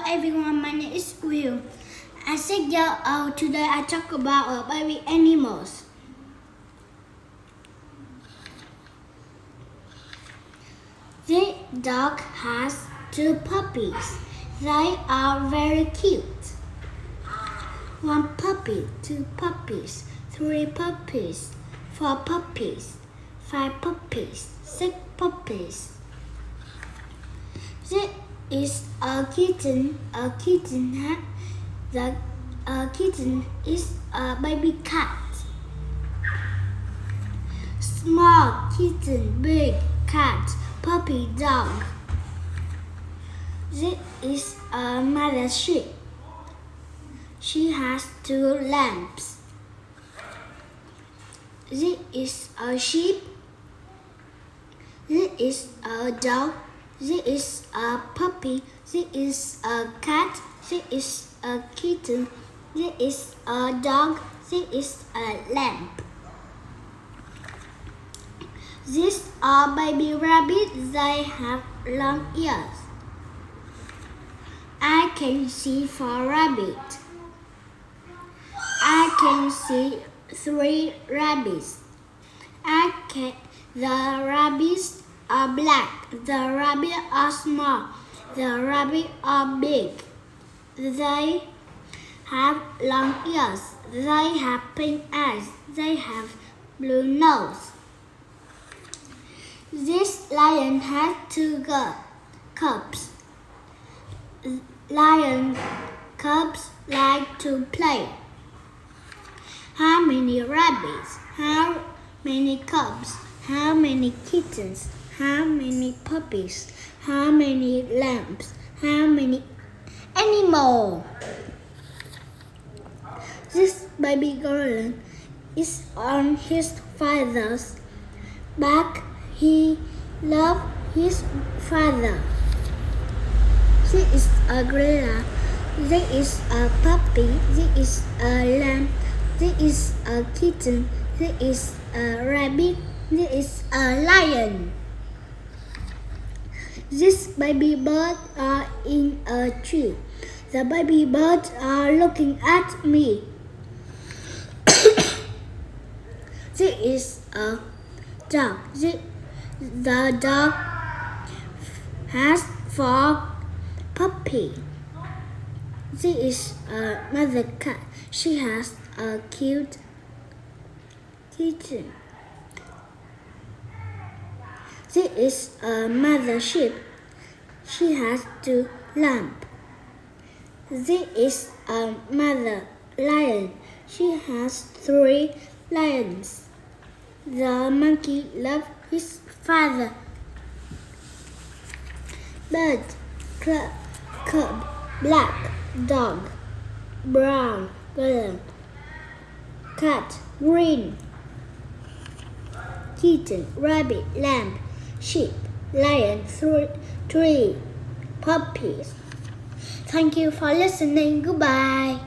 everyone, my name is Huy Hùng. I'm 6 years old. Today I talk about baby animals. This dog has 2 puppies. They are very cute. 1 puppy, 2 puppies, 3 puppies, 4 puppies, 5 puppies, 6 puppies. This is a kitten. A kitten is a baby cat. Small kitten, big cat, puppy dog. This is a mother sheep. She has 2 lambs. This is a sheep. This is a dog. This is a puppy. This is a cat. This is a kitten. This is a dog. This is a lamb. These are baby rabbits. They have long ears. I can see 4 rabbits. I can see 3 rabbits. The rabbits are black. The rabbits are small. The rabbits are big. They have long ears. They have pink eyes. They have blue nose. This lion has 2 cubs. Lion cubs like to play. How many rabbits? How many cubs? How many kittens? How many puppies? How many lambs? How many animals? This baby gorilla is on his father's back. He loves his father. This is a gorilla. This is a puppy. This is a lamb. This is a kitten. This is a rabbit. This is a lion. These baby birds are in a tree. The baby birds are looking at me. This is a dog. The dog has 4 puppies. This is a mother cat. She has a cute kitten. This is a mother sheep. She has 2 lambs. This is a mother lion. She has 3 lions. The monkey loves his father. Bird, cub, black, dog, brown, girl, cat, green, kitten, rabbit, lamb, sheep, lion, 3 puppies. Thank you for listening. Goodbye.